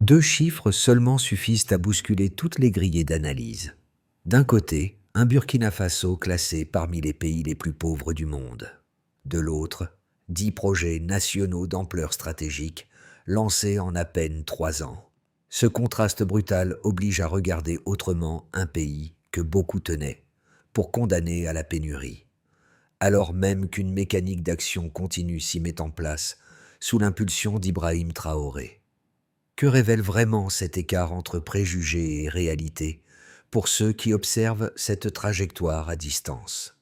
2 chiffres seulement suffisent à bousculer toutes les grilles d'analyse. D'un côté, un Burkina Faso classé parmi les pays les plus pauvres du monde. De l'autre, 10 projets nationaux d'ampleur stratégique lancés en à peine 3 ans. Ce contraste brutal oblige à regarder autrement un pays que beaucoup tenaient, pour condamner à la pénurie. Alors même qu'une mécanique d'action continue s'y met en place sous l'impulsion d'Ibrahim Traoré. Que révèle vraiment cet écart entre préjugés et réalité pour ceux qui observent cette trajectoire à distance?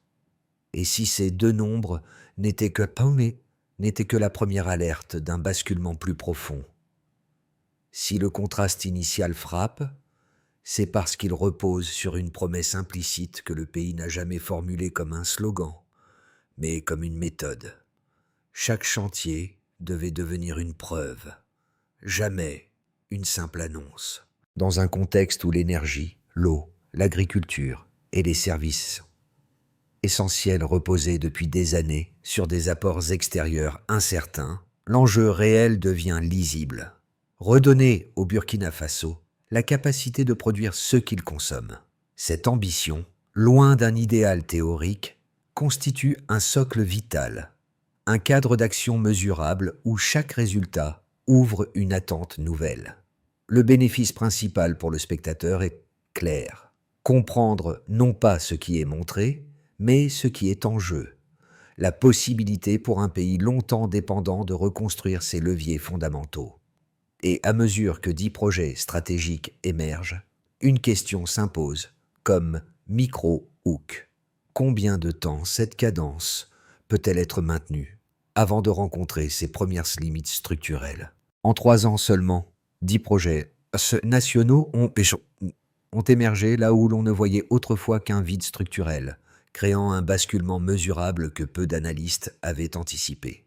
Et si ces 2 nombres n'étaient que la première alerte d'un basculement plus profond? Si le contraste initial frappe, c'est parce qu'il repose sur une promesse implicite que le pays n'a jamais formulée comme un slogan, mais comme une méthode. Chaque chantier devait devenir une preuve, jamais une simple annonce. Dans un contexte où l'énergie, l'eau, l'agriculture et les services essentiels reposaient depuis des années sur des apports extérieurs incertains, l'enjeu réel devient lisible. Redonner au Burkina Faso la capacité de produire ce qu'il consomme. Cette ambition, loin d'un idéal théorique, constitue un socle vital, un cadre d'action mesurable où chaque résultat ouvre une attente nouvelle. Le bénéfice principal pour le spectateur est clair. Comprendre non pas ce qui est montré, mais ce qui est en jeu. La possibilité pour un pays longtemps dépendant de reconstruire ses leviers fondamentaux. Et à mesure que 10 projets stratégiques émergent, une question s'impose, comme micro-hook. Combien de temps cette cadence peut-elle être maintenue avant de rencontrer ses premières limites structurelles? En 3 ans seulement, 10 projets nationaux ont émergé là où l'on ne voyait autrefois qu'un vide structurel, créant un basculement mesurable que peu d'analystes avaient anticipé.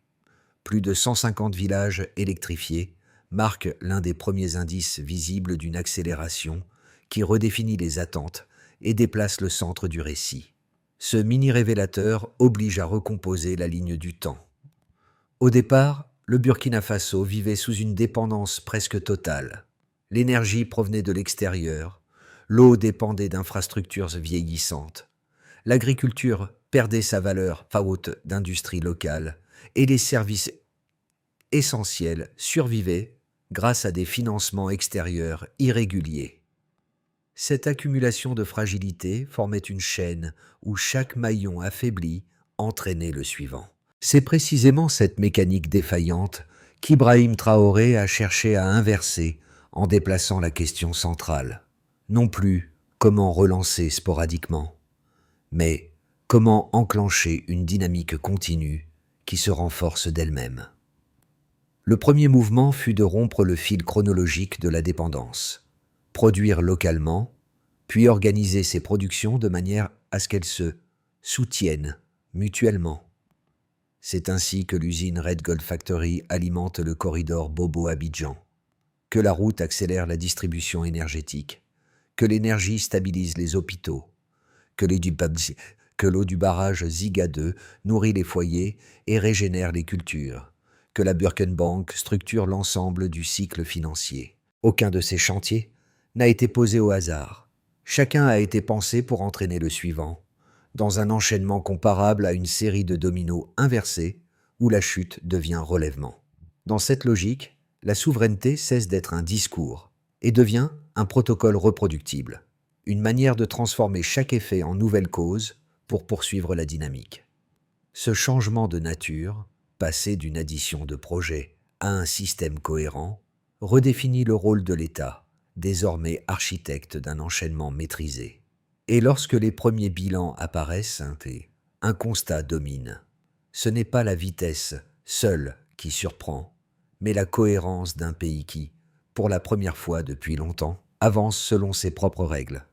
Plus de 150 villages électrifiés marque l'un des premiers indices visibles d'une accélération qui redéfinit les attentes et déplace le centre du récit. Ce mini-révélateur oblige à recomposer la ligne du temps. Au départ, le Burkina Faso vivait sous une dépendance presque totale. L'énergie provenait de l'extérieur, l'eau dépendait d'infrastructures vieillissantes, l'agriculture perdait sa valeur faute d'industrie locale et les services essentiels survivaient grâce à des financements extérieurs irréguliers. Cette accumulation de fragilité formait une chaîne où chaque maillon affaibli entraînait le suivant. C'est précisément cette mécanique défaillante qu'Ibrahim Traoré a cherché à inverser en déplaçant la question centrale. Non plus comment relancer sporadiquement, mais comment enclencher une dynamique continue qui se renforce d'elle-même. Le premier mouvement fut de rompre le fil chronologique de la dépendance, produire localement, puis organiser ses productions de manière à ce qu'elles se soutiennent mutuellement. C'est ainsi que l'usine Red Gold Factory alimente le corridor Bobo-Abidjan, que la route accélère la distribution énergétique, que l'énergie stabilise les hôpitaux, que l'eau du barrage Ziga 2 nourrit les foyers et régénère les cultures, que la Burkenbank structure l'ensemble du cycle financier. Aucun de ces chantiers n'a été posé au hasard. Chacun a été pensé pour entraîner le suivant, dans un enchaînement comparable à une série de dominos inversés où la chute devient relèvement. Dans cette logique, la souveraineté cesse d'être un discours et devient un protocole reproductible, une manière de transformer chaque effet en nouvelle cause pour poursuivre la dynamique. Ce changement de nature, passé d'une addition de projets à un système cohérent, redéfinit le rôle de l'État, désormais architecte d'un enchaînement maîtrisé. Et lorsque les premiers bilans apparaissent, un constat domine. Ce n'est pas la vitesse seule qui surprend, mais la cohérence d'un pays qui, pour la première fois depuis longtemps, avance selon ses propres règles.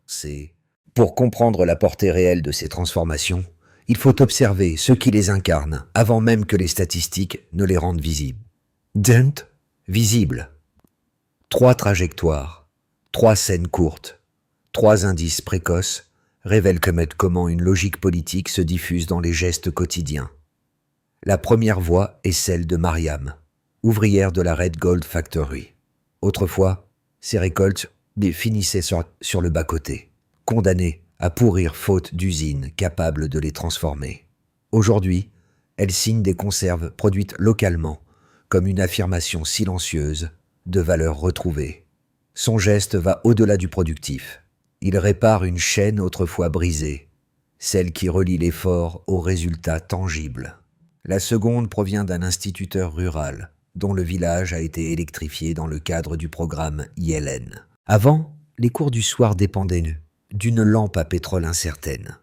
Pour comprendre la portée réelle de ces transformations, il faut observer ceux qui les incarnent avant même que les statistiques ne les rendent visibles. Visible. 3 trajectoires, 3 scènes courtes, 3 indices précoces révèlent comment une logique politique se diffuse dans les gestes quotidiens. La première voix est celle de Mariam, ouvrière de la Red Gold Factory. Autrefois, Ces récoltes finissaient sur le bas-côté, condamnées à pourrir faute d'usines capables de les transformer. Aujourd'hui, elle signe des conserves produites localement, comme une affirmation silencieuse de valeurs retrouvées. Son geste va au-delà du productif. Il répare une chaîne autrefois brisée, celle qui relie l'effort aux résultats tangibles. La seconde provient d'un instituteur rural, dont le village a été électrifié dans le cadre du programme ILN. Avant, les cours du soir dépendaient d'une lampe à pétrole incertaine.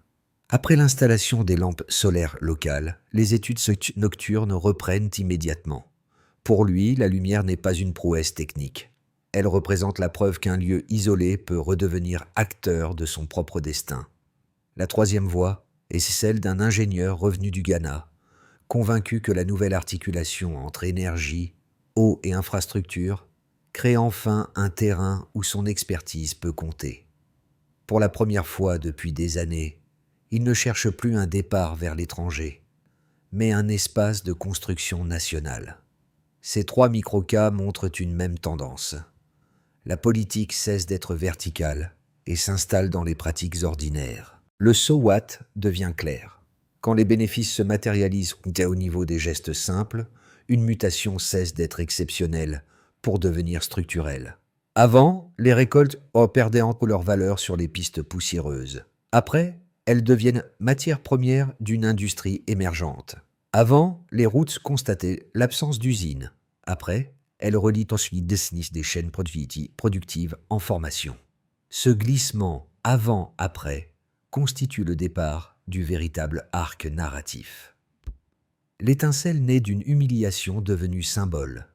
Après l'installation des lampes solaires locales, les études nocturnes reprennent immédiatement. Pour lui, la lumière n'est pas une prouesse technique. Elle représente la preuve qu'un lieu isolé peut redevenir acteur de son propre destin. La troisième voie est celle d'un ingénieur revenu du Ghana, convaincu que la nouvelle articulation entre énergie, eau et infrastructure crée enfin un terrain où son expertise peut compter. Pour la première fois depuis des années, il ne cherche plus un départ vers l'étranger, mais un espace de construction nationale. Ces 3 microcas montrent une même tendance. La politique cesse d'être verticale et s'installe dans les pratiques ordinaires. Le so what devient clair. Quand les bénéfices se matérialisent au niveau des gestes simples, une mutation cesse d'être exceptionnelle pour devenir structurelle. Avant, les récoltes perdaient entre leur valeur sur les pistes poussiéreuses. Après, elles deviennent matière première d'une industrie émergente. Avant, les routes constataient l'absence d'usines. Après, elles relient ensuite des chaînes productives en formation. Ce glissement avant-après constitue le départ du véritable arc narratif. L'étincelle naît d'une humiliation devenue symbole.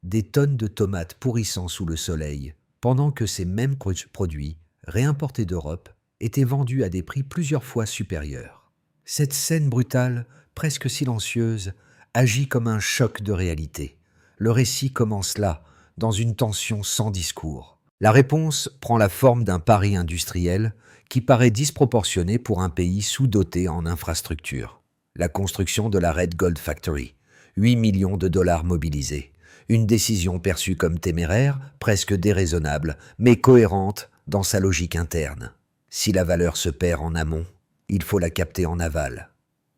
Des tonnes de tomates pourrissant sous le soleil, pendant que ces mêmes produits, réimportés d'Europe, étaient vendus à des prix plusieurs fois supérieurs. Cette scène brutale, presque silencieuse, agit comme un choc de réalité. Le récit commence là, dans une tension sans discours. La réponse prend la forme d'un pari industriel qui paraît disproportionné pour un pays sous-doté en infrastructures. La construction de la Red Gold Factory, 8 millions de dollars mobilisés. Une décision perçue comme téméraire, presque déraisonnable, mais cohérente dans sa logique interne. Si la valeur se perd en amont, il faut la capter en aval.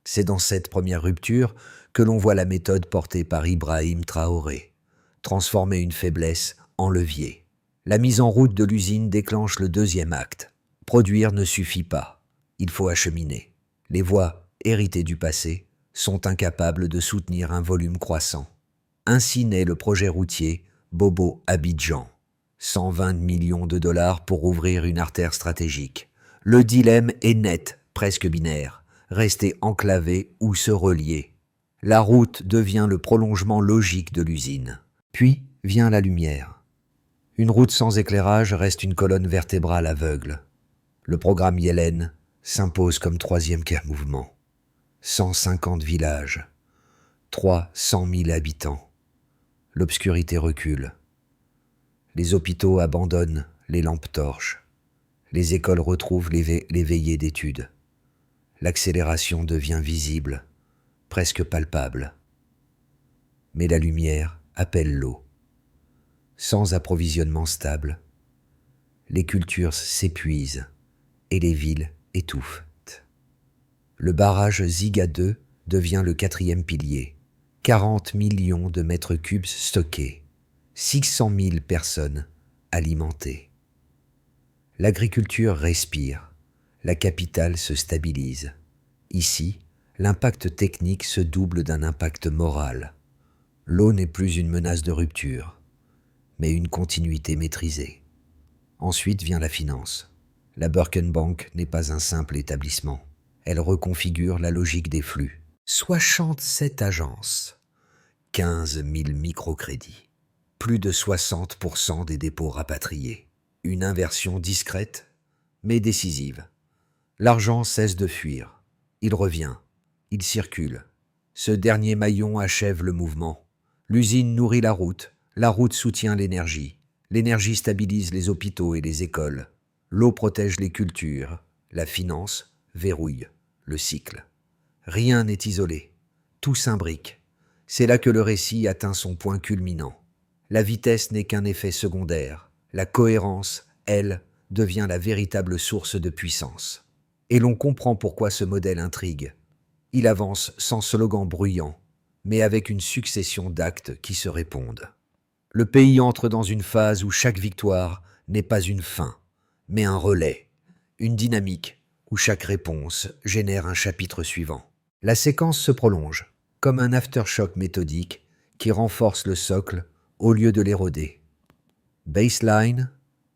C'est dans cette première rupture que l'on voit la méthode portée par Ibrahim Traoré. Transformer une faiblesse en levier. La mise en route de l'usine déclenche le deuxième acte. Produire ne suffit pas. Il faut acheminer. Les voies héritées du passé sont incapables de soutenir un volume croissant. Ainsi naît le projet routier Bobo-Abidjan. 120 millions de dollars pour ouvrir une artère stratégique. Le dilemme est net, presque binaire. Rester enclavé ou se relier. La route devient le prolongement logique de l'usine. Puis vient la lumière. Une route sans éclairage reste une colonne vertébrale aveugle. Le programme Yellen s'impose comme troisième mouvement. 150 villages, 300 000 habitants. L'obscurité recule. Les hôpitaux abandonnent les lampes torches. Les écoles retrouvent les veillées d'études. L'accélération devient visible, presque palpable. Mais la lumière appelle l'eau. Sans approvisionnement stable, les cultures s'épuisent et les villes étouffent. Le barrage Ziga 2 devient le 4e pilier. 40 millions de mètres cubes stockés, 600 000 personnes alimentées. L'agriculture respire, la capitale se stabilise. Ici, l'impact technique se double d'un impact moral. L'eau n'est plus une menace de rupture, mais une continuité maîtrisée. Ensuite vient la finance. La Birkenbank n'est pas un simple établissement. Elle reconfigure la logique des flux. 67 agences, 15 000 microcrédits, plus de 60% des dépôts rapatriés. Une inversion discrète, mais décisive. L'argent cesse de fuir. Il revient. Il circule. Ce dernier maillon achève le mouvement. L'usine nourrit la route soutient l'énergie. L'énergie stabilise les hôpitaux et les écoles. L'eau protège les cultures. La finance verrouille le cycle. Rien n'est isolé. Tout s'imbrique. C'est là que le récit atteint son point culminant. La vitesse n'est qu'un effet secondaire. La cohérence, elle, devient la véritable source de puissance. Et l'on comprend pourquoi ce modèle intrigue. Il avance sans slogan bruyant, mais avec une succession d'actes qui se répondent. Le pays entre dans une phase où chaque victoire n'est pas une fin, mais un relais, une dynamique où chaque réponse génère un chapitre suivant. La séquence se prolonge, comme un aftershock méthodique qui renforce le socle au lieu de l'éroder. Baseline,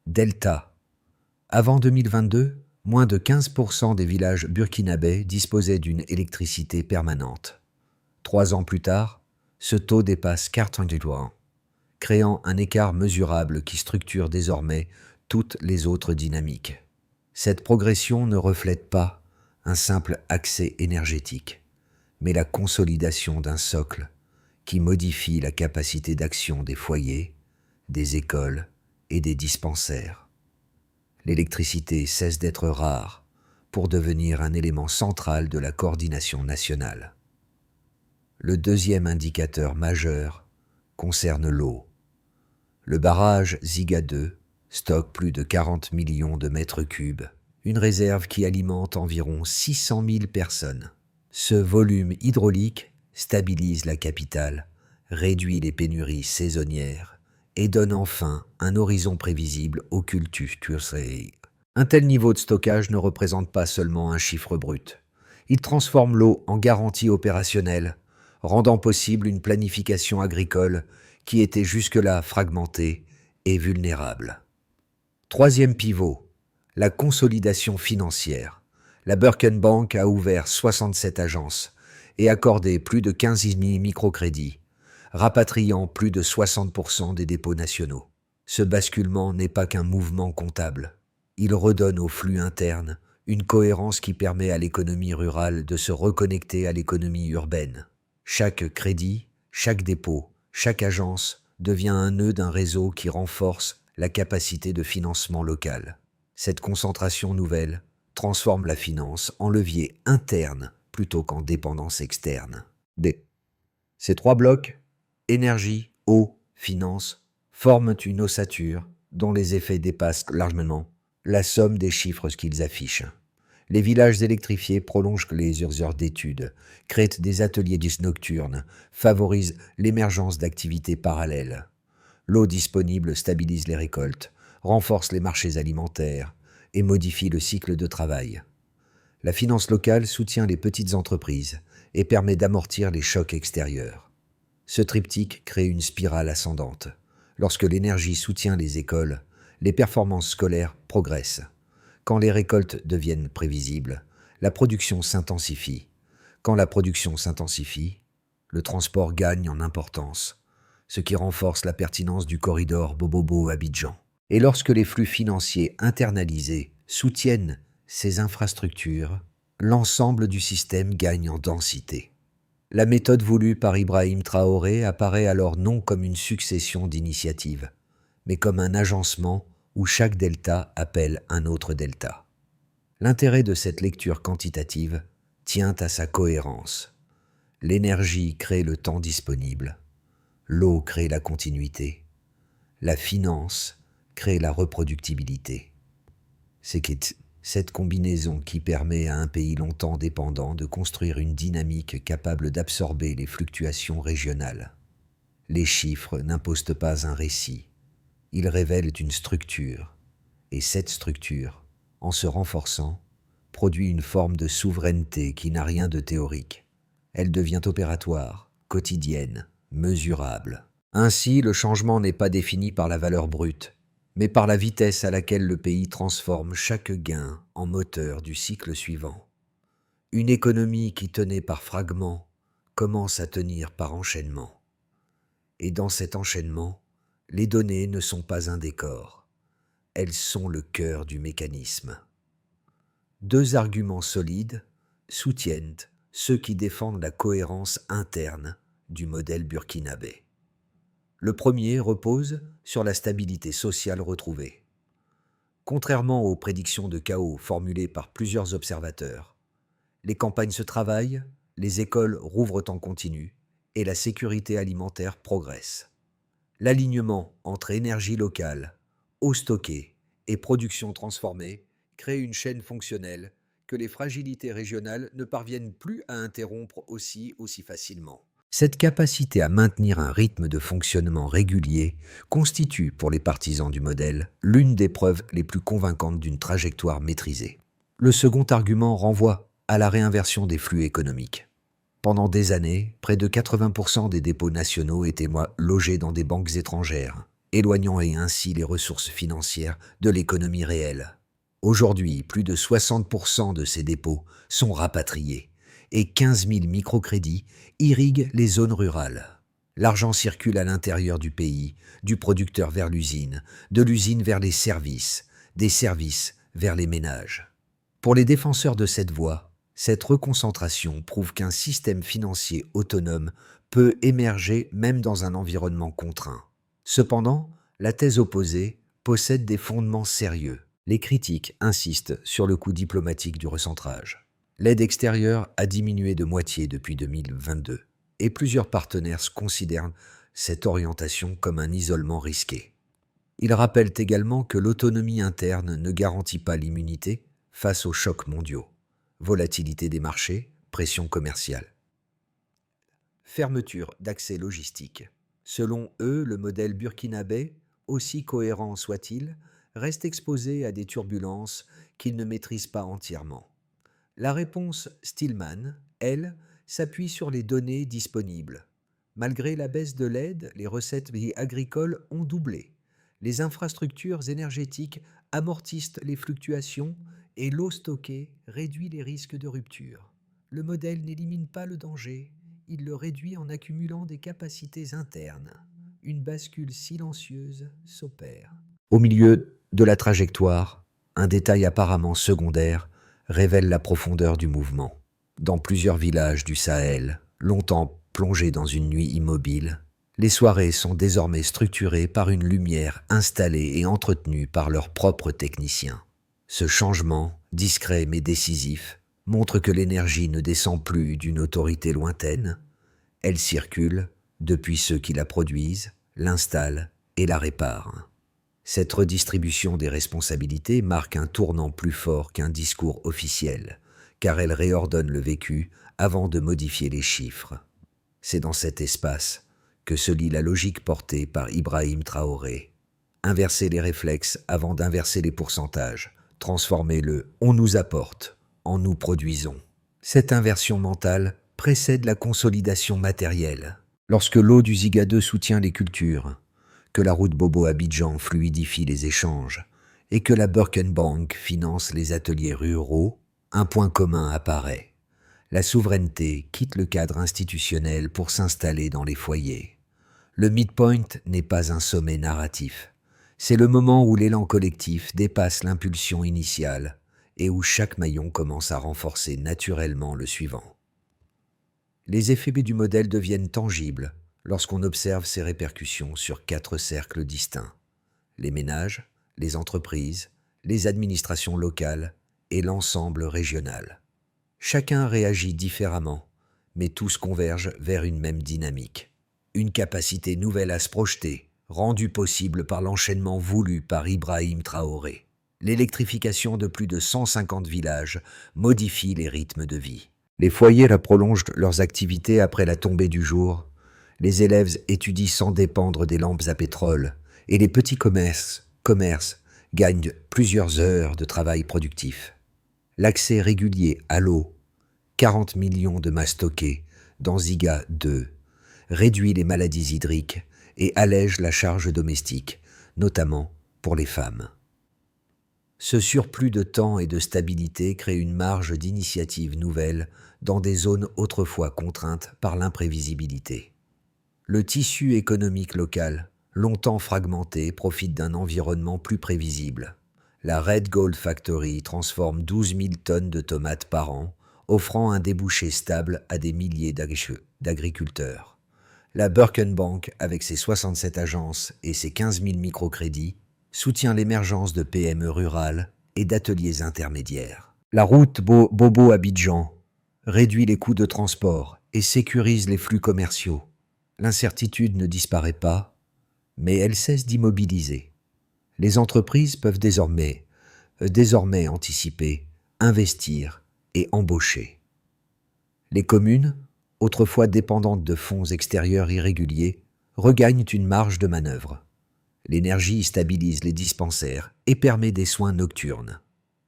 Delta. Avant 2022, moins de 15% des villages burkinabés disposaient d'une électricité permanente. 3 ans plus tard, ce taux dépasse 40%, créant un écart mesurable qui structure désormais toutes les autres dynamiques. Cette progression ne reflète pas un simple accès énergétique, mais la consolidation d'un socle qui modifie la capacité d'action des foyers, des écoles et des dispensaires. L'électricité cesse d'être rare pour devenir un élément central de la coordination nationale. Le deuxième indicateur majeur concerne l'eau. Le barrage Ziga 2 stocke plus de 40 millions de mètres cubes, une réserve qui alimente environ 600 000 personnes. Ce volume hydraulique stabilise la capitale, réduit les pénuries saisonnières et donne enfin un horizon prévisible aux cultures. Un tel niveau de stockage ne représente pas seulement un chiffre brut. Il transforme l'eau en garantie opérationnelle, rendant possible une planification agricole qui était jusque-là fragmentée et vulnérable. Troisième pivot, la consolidation financière. La Birken Bank a ouvert 67 agences et accordé plus de 15 000 microcrédits, rapatriant plus de 60% des dépôts nationaux. Ce basculement n'est pas qu'un mouvement comptable. Il redonne au flux interne une cohérence qui permet à l'économie rurale de se reconnecter à l'économie urbaine. Chaque crédit, chaque dépôt, chaque agence devient un nœud d'un réseau qui renforce la capacité de financement local. Cette concentration nouvelle transforme la finance en levier interne plutôt qu'en dépendance externe. Ces 3 blocs, énergie, eau, finance, forment une ossature dont les effets dépassent largement la somme des chiffres qu'ils affichent. Les villages électrifiés prolongent les heures d'études, créent des ateliers nocturnes, favorisent l'émergence d'activités parallèles. L'eau disponible stabilise les récoltes, renforce les marchés alimentaires et modifie le cycle de travail. La finance locale soutient les petites entreprises et permet d'amortir les chocs extérieurs. Ce triptyque crée une spirale ascendante. Lorsque l'énergie soutient les écoles, les performances scolaires progressent. Quand les récoltes deviennent prévisibles, la production s'intensifie. Quand la production s'intensifie, le transport gagne en importance, ce qui renforce la pertinence du corridor Bobobo-Abidjan. Et lorsque les flux financiers internalisés soutiennent ces infrastructures, l'ensemble du système gagne en densité. La méthode voulue par Ibrahim Traoré apparaît alors non comme une succession d'initiatives, mais comme un agencement où chaque delta appelle un autre delta. L'intérêt de cette lecture quantitative tient à sa cohérence. L'énergie crée le temps disponible, l'eau crée la continuité, la finance crée la reproductibilité. C'est cette combinaison qui permet à un pays longtemps dépendant de construire une dynamique capable d'absorber les fluctuations régionales. Les chiffres n'imposent pas un récit, ils révèlent une structure, et cette structure, en se renforçant, produit une forme de souveraineté qui n'a rien de théorique. Elle devient opératoire, quotidienne, mesurable. Ainsi, le changement n'est pas défini par la valeur brute, mais par la vitesse à laquelle le pays transforme chaque gain en moteur du cycle suivant. Une économie qui tenait par fragments commence à tenir par enchaînement. Et dans cet enchaînement, les données ne sont pas un décor, elles sont le cœur du mécanisme. 2 arguments solides soutiennent ceux qui défendent la cohérence interne du modèle burkinabé. Le premier repose sur la stabilité sociale retrouvée. Contrairement aux prédictions de chaos formulées par plusieurs observateurs, les campagnes se travaillent, les écoles rouvrent en continu et la sécurité alimentaire progresse. L'alignement entre énergie locale, Eau stockée et production transformée créent une chaîne fonctionnelle que les fragilités régionales ne parviennent plus à interrompre aussi facilement. Cette capacité à maintenir un rythme de fonctionnement régulier constitue, pour les partisans du modèle, l'une des preuves les plus convaincantes d'une trajectoire maîtrisée. Le second argument renvoie à la réinversion des flux économiques. Pendant des années, près de 80% des dépôts nationaux étaient logés dans des banques étrangères, éloignant ainsi les ressources financières de l'économie réelle. Aujourd'hui, plus de 60% de ces dépôts sont rapatriés et 15 000 microcrédits irriguent les zones rurales. L'argent circule à l'intérieur du pays, du producteur vers l'usine, de l'usine vers les services, des services vers les ménages. Pour les défenseurs de cette voie, cette reconcentration prouve qu'un système financier autonome peut émerger même dans un environnement contraint. Cependant, la thèse opposée possède des fondements sérieux. Les critiques insistent sur le coût diplomatique du recentrage. L'aide extérieure a diminué de moitié depuis 2022 et plusieurs partenaires considèrent cette orientation comme un isolement risqué. Ils rappellent également que l'autonomie interne ne garantit pas l'immunité face aux chocs mondiaux. Volatilité des marchés, pression commerciale. Fermeture d'accès logistique. Selon eux, le modèle burkinabé, aussi cohérent soit-il, reste exposé à des turbulences qu'il ne maîtrise pas entièrement. La réponse Stillman, elle, s'appuie sur les données disponibles. Malgré la baisse de l'aide, les recettes agricoles ont doublé. Les infrastructures énergétiques amortissent les fluctuations et l'eau stockée réduit les risques de rupture. Le modèle n'élimine pas le danger, il le réduit en accumulant des capacités internes. Une bascule silencieuse s'opère. Au milieu de la trajectoire, un détail apparemment secondaire révèle la profondeur du mouvement. Dans plusieurs villages du Sahel, longtemps plongés dans une nuit immobile, les soirées sont désormais structurées par une lumière installée et entretenue par leurs propres techniciens. Ce changement, discret mais décisif, montre que l'énergie ne descend plus d'une autorité lointaine, elle circule depuis ceux qui la produisent, l'installent et la réparent. Cette redistribution des responsabilités marque un tournant plus fort qu'un discours officiel, car elle réordonne le vécu avant de modifier les chiffres. C'est dans cet espace que se lie la logique portée par Ibrahim Traoré. Inverser les réflexes avant d'inverser les pourcentages, transformer le « on nous apporte » en « nous produisons ». Cette inversion mentale précède la consolidation matérielle. Lorsque l'eau du Ziga2 soutient les cultures, que la route Bobo-Abidjan fluidifie les échanges et que la Birkenbank finance les ateliers ruraux, un point commun apparaît. La souveraineté quitte le cadre institutionnel pour s'installer dans les foyers. Le midpoint n'est pas un sommet narratif. C'est le moment où l'élan collectif dépasse l'impulsion initiale et où chaque maillon commence à renforcer naturellement le suivant. Les effets du modèle deviennent tangibles lorsqu'on observe ses répercussions sur 4 cercles distincts: les ménages, les entreprises, les administrations locales et l'ensemble régional. Chacun réagit différemment, mais tous convergent vers une même dynamique. Une capacité nouvelle à se projeter, rendue possible par l'enchaînement voulu par Ibrahim Traoré. L'électrification de plus de 150 villages modifie les rythmes de vie. Les foyers prolongent leurs activités après la tombée du jour. Les élèves étudient sans dépendre des lampes à pétrole et les petits commerces gagnent plusieurs heures de travail productif. L'accès régulier à l'eau, 40 millions de masses stockées dans Ziga 2, réduit les maladies hydriques et allège la charge domestique, notamment pour les femmes. Ce surplus de temps et de stabilité crée une marge d'initiative nouvelle dans des zones autrefois contraintes par l'imprévisibilité. Le tissu économique local, longtemps fragmenté, profite d'un environnement plus prévisible. La Red Gold Factory transforme 12 000 tonnes de tomates par an, offrant un débouché stable à des milliers d'agriculteurs. La Birkenbank, avec ses 67 agences et ses 15 000 microcrédits, soutient l'émergence de PME rurales et d'ateliers intermédiaires. La route Bobo-Abidjan réduit les coûts de transport et sécurise les flux commerciaux. L'incertitude ne disparaît pas, mais elle cesse d'immobiliser. Les entreprises peuvent désormais anticiper, investir et embaucher. Les communes, autrefois dépendantes de fonds extérieurs irréguliers, regagnent une marge de manœuvre. L'énergie stabilise les dispensaires et permet des soins nocturnes.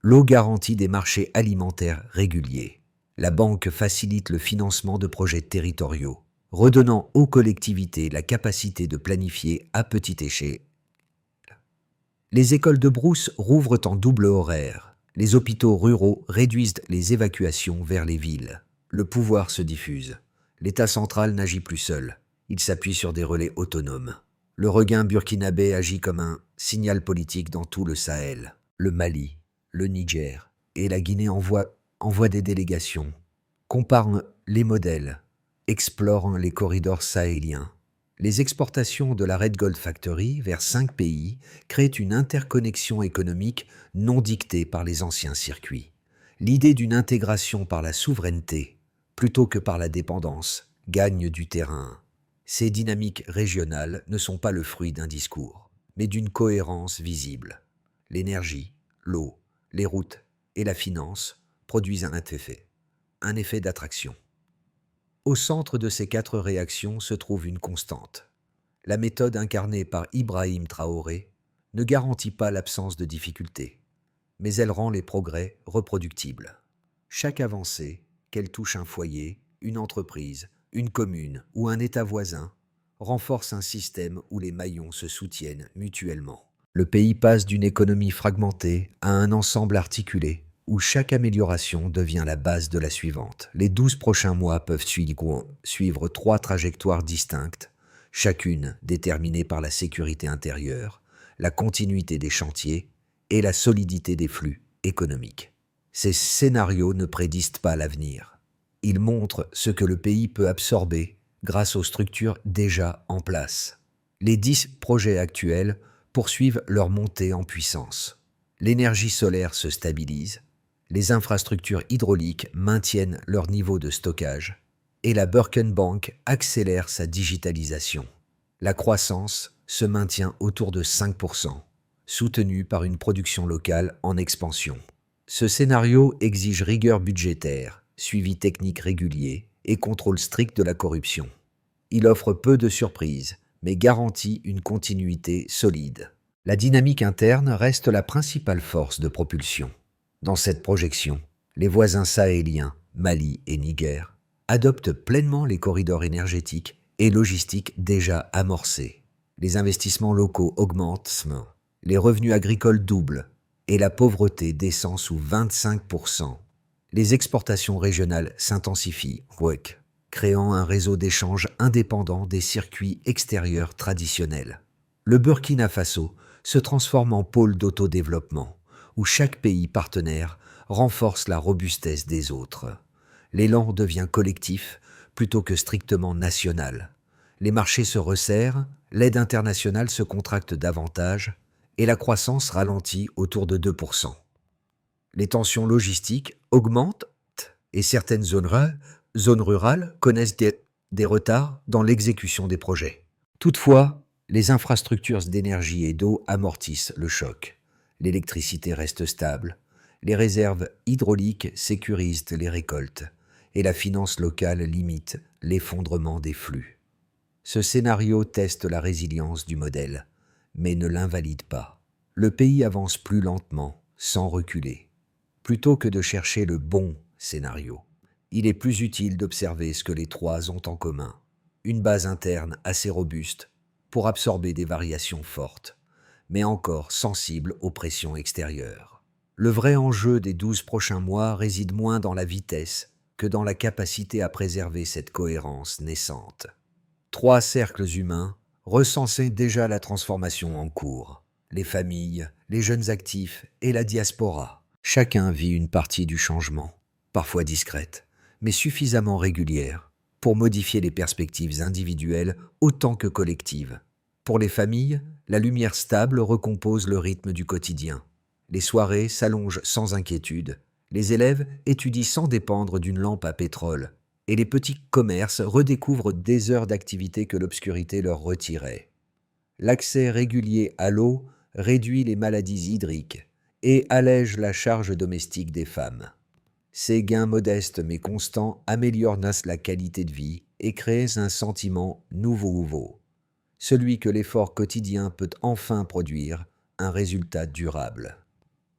L'eau garantit des marchés alimentaires réguliers. La banque facilite le financement de projets territoriaux, redonnant aux collectivités la capacité de planifier à petite échelle. Les écoles de brousse rouvrent en double horaire. Les hôpitaux ruraux réduisent les évacuations vers les villes. Le pouvoir se diffuse. L'État central n'agit plus seul. Il s'appuie sur des relais autonomes. Le regain burkinabé agit comme un signal politique dans tout le Sahel. Le Mali, le Niger et la Guinée envoient des délégations, comparent les modèles, explorent les corridors sahéliens. Les exportations de la Red Gold Factory vers 5 pays créent une interconnexion économique non dictée par les anciens circuits. L'idée d'une intégration par la souveraineté, plutôt que par la dépendance, gagne du terrain. Ces dynamiques régionales ne sont pas le fruit d'un discours, mais d'une cohérence visible. L'énergie, l'eau, les routes et la finance produisent un effet d'attraction. Au centre de ces 4 réactions se trouve une constante. La méthode incarnée par Ibrahim Traoré ne garantit pas l'absence de difficultés, mais elle rend les progrès reproductibles. Chaque avancée, qu'elle touche un foyer, une entreprise, une commune ou un État voisin, renforce un système où les maillons se soutiennent mutuellement. Le pays passe d'une économie fragmentée à un ensemble articulé, où chaque amélioration devient la base de la suivante. Les 12 prochains mois peuvent suivre 3 trajectoires distinctes, chacune déterminée par la sécurité intérieure, la continuité des chantiers et la solidité des flux économiques. Ces scénarios ne prédisent pas l'avenir. Ils montrent ce que le pays peut absorber grâce aux structures déjà en place. Les 10 projets actuels poursuivent leur montée en puissance. L'énergie solaire se stabilise, les infrastructures hydrauliques maintiennent leur niveau de stockage et la Birkenbank accélère sa digitalisation. La croissance se maintient autour de 5%, soutenue par une production locale en expansion. Ce scénario exige rigueur budgétaire, suivi technique régulier et contrôle strict de la corruption. Il offre peu de surprises, mais garantit une continuité solide. La dynamique interne reste la principale force de propulsion. Dans cette projection, les voisins sahéliens, Mali et Niger, adoptent pleinement les corridors énergétiques et logistiques déjà amorcés. Les investissements locaux augmentent, les revenus agricoles doublent et la pauvreté descend sous 25%. Les exportations régionales s'intensifient, créant un réseau d'échanges indépendant des circuits extérieurs traditionnels. Le Burkina Faso se transforme en pôle d'autodéveloppement, où chaque pays partenaire renforce la robustesse des autres. L'élan devient collectif plutôt que strictement national. Les marchés se resserrent, l'aide internationale se contracte davantage et la croissance ralentit autour de 2%. Les tensions logistiques augmentent et certaines zones rurales connaissent des retards dans l'exécution des projets. Toutefois, les infrastructures d'énergie et d'eau amortissent le choc. L'électricité reste stable, les réserves hydrauliques sécurisent les récoltes et la finance locale limite l'effondrement des flux. Ce scénario teste la résilience du modèle, mais ne l'invalide pas. Le pays avance plus lentement, sans reculer. Plutôt que de chercher le bon scénario, il est plus utile d'observer ce que les 3 ont en commun. Une base interne assez robuste pour absorber des variations fortes, mais encore sensible aux pressions extérieures. Le vrai enjeu des 12 prochains mois réside moins dans la vitesse que dans la capacité à préserver cette cohérence naissante. 3 cercles humains recensaient déjà la transformation en cours. Les familles, les jeunes actifs et la diaspora. Chacun vit une partie du changement, parfois discrète, mais suffisamment régulière pour modifier les perspectives individuelles autant que collectives. Pour les familles, la lumière stable recompose le rythme du quotidien. Les soirées s'allongent sans inquiétude. Les élèves étudient sans dépendre d'une lampe à pétrole. Et les petits commerces redécouvrent des heures d'activité que l'obscurité leur retirait. L'accès régulier à l'eau réduit les maladies hydriques et allège la charge domestique des femmes. Ces gains modestes mais constants améliorent la qualité de vie et créent un sentiment nouveau, celui que l'effort quotidien peut enfin produire un résultat durable.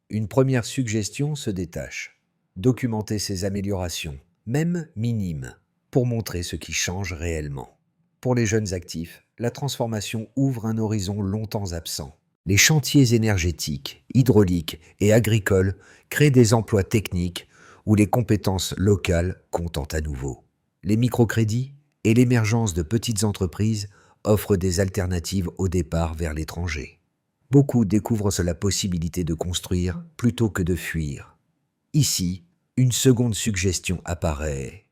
Une première suggestion se détache: documenter ces améliorations, même minimes, pour montrer ce qui change réellement. Pour les jeunes actifs, la transformation ouvre un horizon longtemps absent. Les chantiers énergétiques, hydrauliques et agricoles créent des emplois techniques où les compétences locales comptent à nouveau. Les microcrédits et l'émergence de petites entreprises offrent des alternatives au départ vers l'étranger. Beaucoup découvrent la possibilité de construire plutôt que de fuir. Ici, une seconde suggestion apparaît: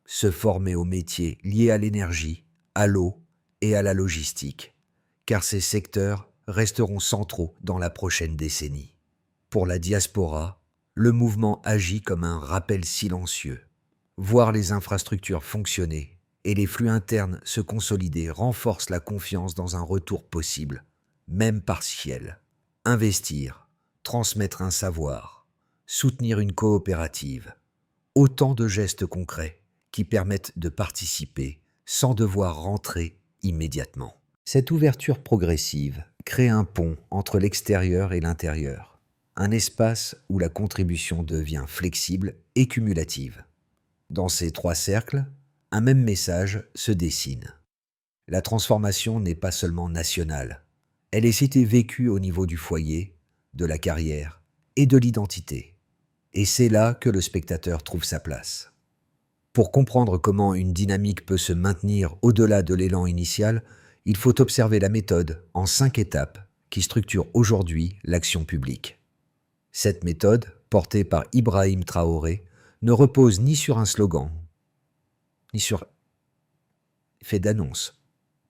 se former aux métiers liés à l'énergie, à l'eau et à la logistique, car ces secteurs resteront centraux dans la prochaine décennie. Pour la diaspora, le mouvement agit comme un rappel silencieux. Voir les infrastructures fonctionner et les flux internes se consolider renforce la confiance dans un retour possible, même partiel. Investir, transmettre un savoir, soutenir une coopérative, autant de gestes concrets qui permettent de participer sans devoir rentrer immédiatement. Cette ouverture progressive crée un pont entre l'extérieur et l'intérieur, un espace où la contribution devient flexible et cumulative. Dans ces trois cercles, un même message se dessine. La transformation n'est pas seulement nationale, elle est été vécue au niveau du foyer, de la carrière et de l'identité. Et c'est là que le spectateur trouve sa place. Pour comprendre comment une dynamique peut se maintenir au-delà de l'élan initial, il faut observer la méthode en 5 étapes qui structure aujourd'hui l'action publique. Cette méthode, portée par Ibrahim Traoré, ne repose ni sur un slogan, ni sur fait d'annonce,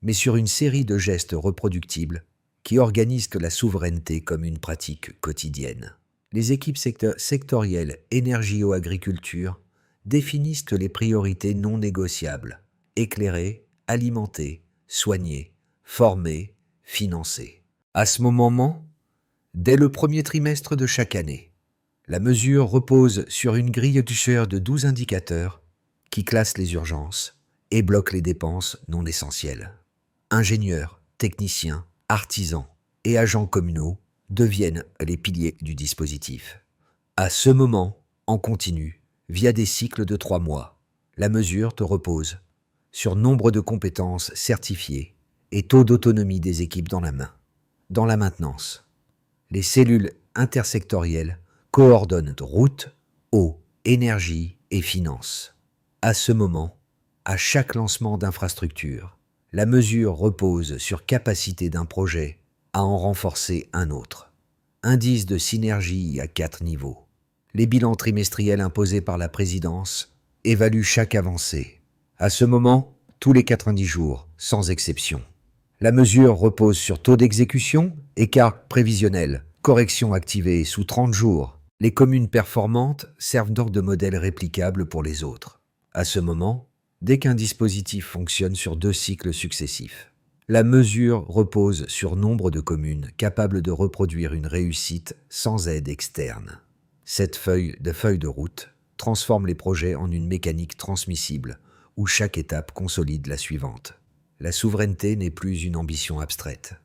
mais sur une série de gestes reproductibles qui organisent la souveraineté comme une pratique quotidienne. Les équipes sectorielles énergie-agriculture définissent les priorités non négociables: éclairer, alimenter, soigner, former, financer. À ce moment, dès le premier trimestre de chaque année, la mesure repose sur une grille de 12 indicateurs qui classent les urgences et bloquent les dépenses non essentielles. Ingénieurs, techniciens, artisans et agents communaux deviennent les piliers du dispositif. À ce moment, en continu, via des cycles de 3 mois, la mesure te repose sur nombre de compétences certifiées et taux d'autonomie des équipes dans la main. Dans la maintenance, les cellules intersectorielles coordonnent route, eau, énergie et finances. À ce moment, à chaque lancement d'infrastructure, la mesure repose sur capacité d'un projet à en renforcer un autre. Indice de synergie à 4 niveaux. Les bilans trimestriels imposés par la présidence évaluent chaque avancée. À ce moment, tous les 90 jours, sans exception. La mesure repose sur taux d'exécution, écart prévisionnel, correction activée sous 30 jours. Les communes performantes servent d'ordre de modèle réplicable pour les autres. À ce moment, dès qu'un dispositif fonctionne sur 2 cycles successifs, la mesure repose sur nombre de communes capables de reproduire une réussite sans aide externe. Cette feuille de route transforme les projets en une mécanique transmissible où chaque étape consolide la suivante. La souveraineté n'est plus une ambition abstraite.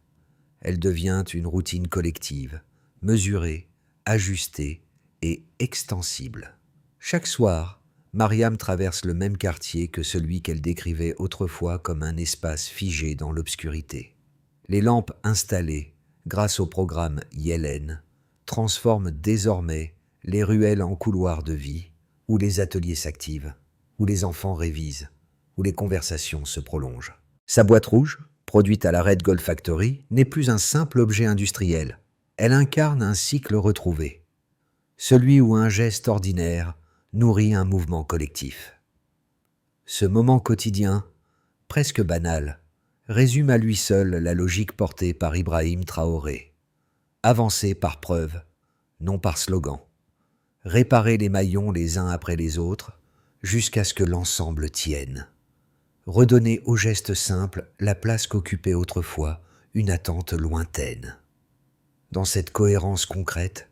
Elle devient une routine collective, mesurée, ajustée et extensible. Chaque soir, Mariam traverse le même quartier que celui qu'elle décrivait autrefois comme un espace figé dans l'obscurité. Les lampes installées, grâce au programme Yellen, transforment désormais les ruelles en couloirs de vie, où les ateliers s'activent, où les enfants révisent, où les conversations se prolongent. Sa boîte rouge, produite à la Red Gold Factory, n'est plus un simple objet industriel. Elle incarne un cycle retrouvé, celui où un geste ordinaire nourrit un mouvement collectif. Ce moment quotidien, presque banal, résume à lui seul la logique portée par Ibrahim Traoré. Avancer par preuve, non par slogan. Réparer les maillons les uns après les autres, jusqu'à ce que l'ensemble tienne. Redonner aux gestes simples la place qu'occupait autrefois une attente lointaine. Dans cette cohérence concrète,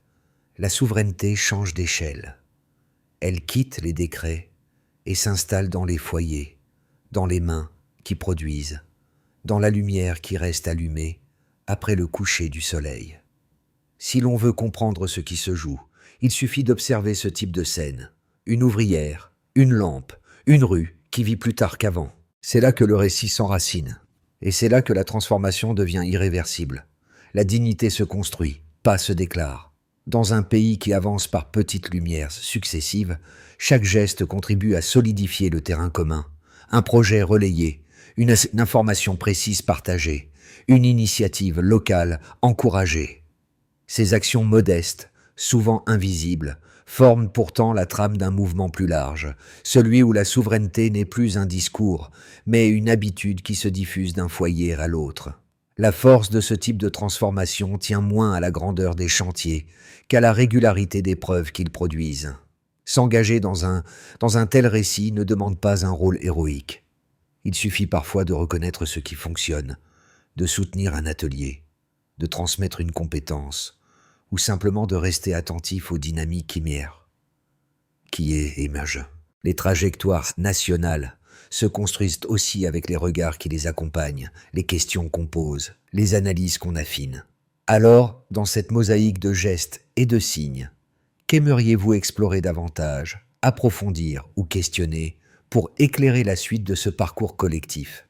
la souveraineté change d'échelle. Elle quitte les décrets et s'installe dans les foyers, dans les mains qui produisent, dans la lumière qui reste allumée après le coucher du soleil. Si l'on veut comprendre ce qui se joue, il suffit d'observer ce type de scène. Une ouvrière, une lampe, une rue qui vit plus tard qu'avant. C'est là que le récit s'enracine. Et c'est là que la transformation devient irréversible. La dignité se construit, pas se déclare. Dans un pays qui avance par petites lumières successives, chaque geste contribue à solidifier le terrain commun. Un projet relayé, une information précise partagée, une initiative locale encouragée. Ces actions modestes, souvent invisibles, forment pourtant la trame d'un mouvement plus large, celui où la souveraineté n'est plus un discours, mais une habitude qui se diffuse d'un foyer à l'autre. La force de ce type de transformation tient moins à la grandeur des chantiers qu'à la régularité des preuves qu'ils produisent. S'engager dans un tel récit ne demande pas un rôle héroïque. Il suffit parfois de reconnaître ce qui fonctionne, de soutenir un atelier, de transmettre une compétence, ou simplement de rester attentif aux dynamiques qui émergent. Les trajectoires nationales se construisent aussi avec les regards qui les accompagnent, les questions qu'on pose, les analyses qu'on affine. Alors, dans cette mosaïque de gestes et de signes, qu'aimeriez-vous explorer davantage, approfondir ou questionner pour éclairer la suite de ce parcours collectif ?